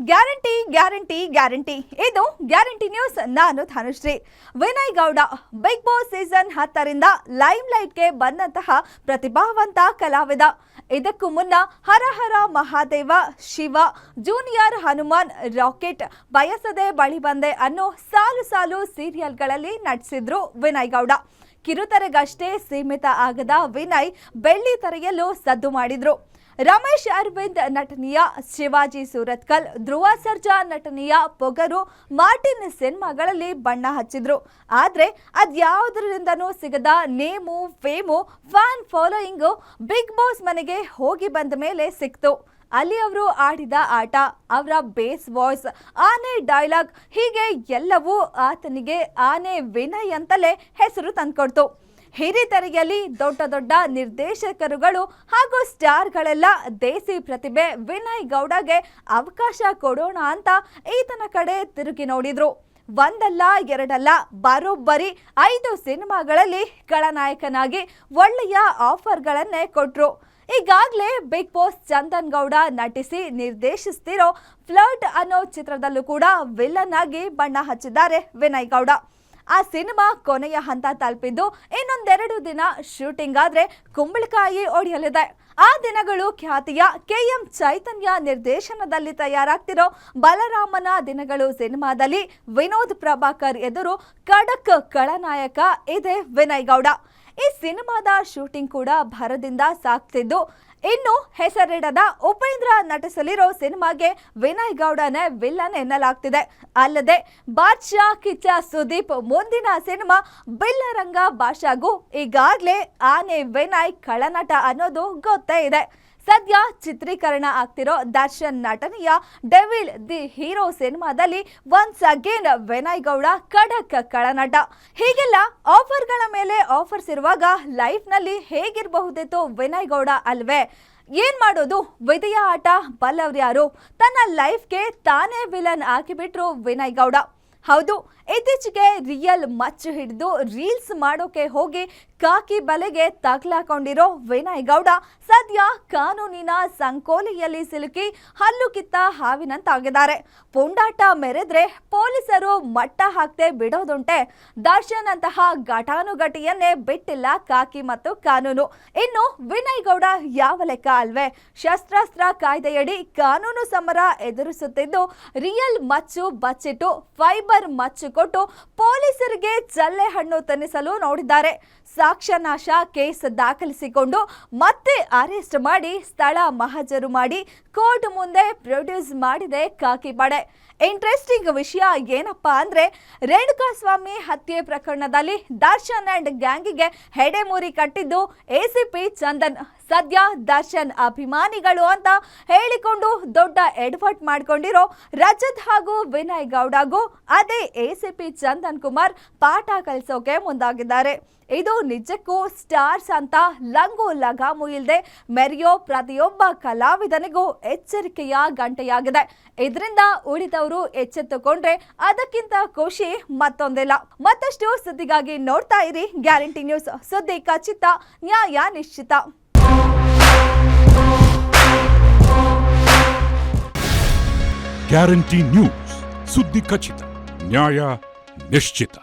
Guarantee guarantee guarantee ಇದು guarantee news. ನಾನು Dhanushree. Vinay Gowda Big Boss season 10 ರಿಂದ ಲೈಮ್ ಲೈಟ್ಗೆ ಬಂದಂತಹ ಪ್ರತಿಭಾವಂತ ಕಲಾವಿದ. ಇದಕ್ಕೂ ಮುನ್ನ ಹರ ಹರ ಮಹಾದೇವ, ಶಿವ, ಜೂನಿಯರ್ ಹನುಮಾನ್, ರಾಕೆಟ್, ಬಯಸದೆ ಬಳಿ ಬಂದೆ ಅನ್ನೋ ಸಾಲು ಸಾಲು ಸೀರಿಯಲ್ಗಳಲ್ಲಿ ನಟಿಸಿದ್ರು ವಿನಯ್ ಗೌಡ. ಕಿರುತೆರೆಗಷ್ಟೇ ಸೀಮಿತ ಆಗದ ವಿನಯ್ ಬೆಳ್ಳಿ ತೆರೆಯಲ್ಲೂ ಸದ್ದು ಮಾಡಿದ್ರು. ರಮೇಶ್ ಅರವಿಂದ್ ನಟನೆಯ ಶಿವಾಜಿ ಸೂರತ್ಕಲ್, ಧ್ರುವ ಸರ್ಜಾ ನಟನೆಯ ಪೊಗರು, ಮಾರ್ಟಿನ್ ಸಿನಿಮಾಗಳಲ್ಲಿ ಬಣ್ಣ ಹಚ್ಚಿದ್ರು. ಆದ್ರೆ ಅದ್ಯಾವುದರಿಂದನೂ ಸಿಗದ name, fame, fan following Big Boss ಮನೆಗೆ ಹೋಗಿ ಬಂದ ಮೇಲೆ ಸಿಕ್ತು. ಅಲ್ಲಿ ಅವರು ಆಡಿದ ಆಟ, ಅವರ ಬೇಸ್ ವಾಯ್ಸ್, ಆನೆ ಡೈಲಾಗ್, ಹೀಗೆ ಎಲ್ಲವೂ ಆತನಿಗೆ ಆನೆ ವಿನಯ್ ಅಂತಲೇ ಹೆಸರು ತಂದ್ಕೊಡ್ತು. ಹಿರಿತೆರೆಯಲ್ಲಿ ದೊಡ್ಡ ದೊಡ್ಡ ನಿರ್ದೇಶಕರುಗಳು ಹಾಗೂ ಸ್ಟಾರ್ಗಳೆಲ್ಲ ದೇಸಿ ಪ್ರತಿಭೆ ವಿನಯ್ ಗೌಡಗೆ ಅವಕಾಶ ಕೊಡೋಣ ಅಂತ ಈತನ ಕಡೆ ತಿರುಗಿ ನೋಡಿದ್ರು. ಒಂದಲ್ಲ ಎರಡಲ್ಲ, ಬರೋಬ್ಬರಿ 5 ಸಿನಿಮಾಗಳಲ್ಲಿ ಖಳನಾಯಕನಾಗಿ ಒಳ್ಳೆಯ ಆಫರ್ಗಳನ್ನೇ ಕೊಟ್ರು. ಈಗಾಗಲೇ ಬಿಗ್ ಬಾಸ್ ಚಂದನ್ ಗೌಡ ನಟಿಸಿ ನಿರ್ದೇಶಿಸ್ತಿರೋ ಫ್ಲರ್ಟ್ ಅನ್ನೋ ಚಿತ್ರದಲ್ಲೂ ಕೂಡ ವಿಲನ್ ಆಗಿ ಬಣ್ಣ ಹಚ್ಚಿದ್ದಾರೆ ವಿನಯ್ ಗೌಡ. ಆ ಸಿನಿಮಾ ಕೊನೆಯ ಹಂತ ತಲುಪಿದ್ದು ಇನ್ನೊಂದೆರಡು ದಿನ ಶೂಟಿಂಗ್ ಆದ್ರೆ ಕುಂಬಳಕಾಯಿ ಒಡೆಯಲಿದೆ. ಆ ದಿನಗಳು ಖ್ಯಾತಿಯ KM ಚೈತನ್ಯ ನಿರ್ದೇಶನದಲ್ಲಿ ತಯಾರಾಗ್ತಿರೋ ಬಲರಾಮನ ದಿನಗಳು ಸಿನಿಮಾದಲ್ಲಿ ವಿನೋದ್ ಪ್ರಭಾಕರ್ ಎದುರು ಖಡಕ್ ಖಳನಾಯಕ ಇದೆ ವಿನಯ್ ಗೌಡ. ಈ ಸಿನಿಮಾದ ಶೂಟಿಂಗ್ ಕೂಡ ಭರದಿಂದ ಸಾಗ್ತಿದ್ದು, ಇನ್ನು ಹೆಸರಿಡದ ಉಪೇಂದ್ರ ನಟಿಸಲಿರೋ ಸಿನಿಮಾಗೆ ವಿನಯ್ ಗೌಡನೇ ವಿಲ್ಲನ್ ಎನ್ನಲಾಗ್ತಿದೆ. ಅಲ್ಲದೆ ಬಾದ್ಶಾ ಕಿಚ್ಚ ಸುದೀಪ್ ಮುಂದಿನ ಸಿನಿಮಾ ಬಿಲ್ಲರಂಗ ಭಾಷಾಗೂ ಈಗಾಗಲೇ ಆನೆ ವಿನಯ್ ಖಳನಟ ಅನ್ನೋದು ಗೊತ್ತೇ ಇದೆ. ಸದ್ಯ ಚಿತ್ರೀಕರಣ ಆಗ್ತಿರೋ ದರ್ಶನ್ ನಟನೆಯ ಡೆವಿಲ್ ದಿ ಹೀರೋ ಸಿನಿಮಾದಲ್ಲಿ ಒನ್ಸ್ ಅಗೇನ್ ವಿನಯ್ ಗೌಡ ಖಡಕ್ ಖಳನಟ. ಹೀಗೆಲ್ಲ ಆಫರ್ಗಳ ಮೇಲೆ ಆಫರ್ಸ್ ಇರುವಾಗ ಲೈಫ್ನಲ್ಲಿ ಹೇಗಿರಬಹುದಿತ್ತು ವಿನಯ್ ಗೌಡ ಅಲ್ವೇ? ಏನ್ ಮಾಡೋದು, ವಿಧಿಯ ಆಟ ಬಲ್ಲವ್ರ್ಯಾರು. ತನ್ನ ಲೈಫ್ಗೆ ತಾನೇ ವಿಲನ್ ಆಗಿಬಿಟ್ರು ವಿನಯ್ ಗೌಡ. ಹೌದು, ಇತ್ತೀಚೆಗೆ ರಿಯಲ್ ಮಚ್ಚು ಹಿಡಿದು ರೀಲ್ಸ್ ಮಾಡೋಕೆ ಹೋಗಿ ಕಾಕಿ ಬಲೆಗೆ ತಗ್ಲಾಕೊಂಡಿರೋ ವಿನಯ್ ಗೌಡ ಸದ್ಯ ಕಾನೂನಿನ ಸಂಕೋಲೆಯಲ್ಲಿ ಸಿಲುಕಿ ಹಲ್ಲು ಕಿತ್ತ ಹಾವಿನಂತಾಗಿದ್ದಾರೆ. ಪುಂಡಾಟ ಮೆರೆದ್ರೆ ಪೊಲೀಸರು ಮಟ್ಟ ಹಾಕ್ತೆ ಬಿಡೋದುಂಟೆ. ದರ್ಶನ್ ಅಂತಹ ಘಟಾನುಘಟಿಯನ್ನೇ ಬಿಟ್ಟಿಲ್ಲ ಕಾಕಿ ಮತ್ತು ಕಾನೂನು. ಇನ್ನು ವಿನಯ್ ಗೌಡ ಯಾವ ಲೆಕ್ಕ ಅಲ್ವೇ? ಶಸ್ತ್ರಾಸ್ತ್ರ ಕಾಯ್ದೆಯಡಿ ಕಾನೂನು ಸಮರ ಎದುರಿಸುತ್ತಿದ್ದು ರಿಯಲ್ ಮಚ್ಚು ಬಚ್ಚಿಟ್ಟು ಫೈಬರ್ ಮಚ್ಚು ಕೊಟ್ಟು ಪೊಲೀಸರಿಗೆ ಜಲ್ಲೆ ಹಣ್ಣು ತನಿಸಲು ನೋಡಿದ್ದಾರೆ. ಸಾಕ್ಷ್ಯನಾಶ ಕೇಸ್ ದಾಖಲಿಸಿಕೊಂಡು ಮತ್ತೆ ಅರೆಸ್ಟ್ ಮಾಡಿ ಸ್ಥಳ ಮಹಜರು ಮಾಡಿ ಕೋರ್ಟ್ ಮುಂದೆ ಪ್ರೊಡ್ಯೂಸ್ ಮಾಡಿದೆ ಖಾಕಿ ಪಡೆ. ಇಂಟ್ರೆಸ್ಟಿಂಗ್ ವಿಷಯ ಏನಪ್ಪಾ ಅಂದ್ರೆ, ರೇಣುಕಾಸ್ವಾಮಿ ಹತ್ಯೆ ಪ್ರಕರಣದಲ್ಲಿ ದರ್ಶನ್ ಅಂಡ್ ಗ್ಯಾಂಗಿಗೆ ಹೆಡೆಮೂರಿ ಕಟ್ಟಿದ್ದು ACP ಚಂದನ್. ಸದ್ಯ ದರ್ಶನ್ ಅಭಿಮಾನಿಗಳು ಅಂತ ಹೇಳಿಕೊಂಡು ದೊಡ್ಡ ಎಡವಟ್ ಮಾಡ್ಕೊಂಡಿರೋ ರಜತ್ ಹಾಗೂ ವಿನಯ್ ಗೌಡಗೂ ಅದೇ ACP ಚಂದನ್ ಕುಮಾರ್ ಪಾಠ ಕಲಿಸೋಕೆ ಮುಂದಾಗಿದ್ದಾರೆ. ಇದು ನಿಜಕ್ಕೂ ಸ್ಟಾರ್ಸ್ ಅಂತ ಲಂಗು ಲಗಾಮು ಇಲ್ಲದೆ ಮೆರೆಯೋ ಪ್ರತಿಯೊಬ್ಬ ಕಲಾವಿದನಿಗೂ ಎಚ್ಚರಿಕೆಯ ಗಂಟೆಯಾಗಿದೆ. ಇದರಿಂದ ಉಳಿದವರು ಎಚ್ಚೆತ್ತುಕೊಂಡ್ರೆ ಅದಕ್ಕಿಂತ ಖುಷಿ ಮತ್ತೊಂದಿಲ್ಲ. ಮತ್ತಷ್ಟು ಸುದ್ದಿಗಾಗಿ ನೋಡ್ತಾ ಇರಿ ಗ್ಯಾರಂಟಿ ನ್ಯೂಸ್. ಸುದ್ದಿ ಖಚಿತ, ನ್ಯಾಯ ನಿಶ್ಚಿತ. ಗ್ಯಾರಂಟಿ ನ್ಯೂಸ್, ಸುದ್ದಿ ಖಚಿತ, ನ್ಯಾಯ ನಿಶ್ಚಿತ.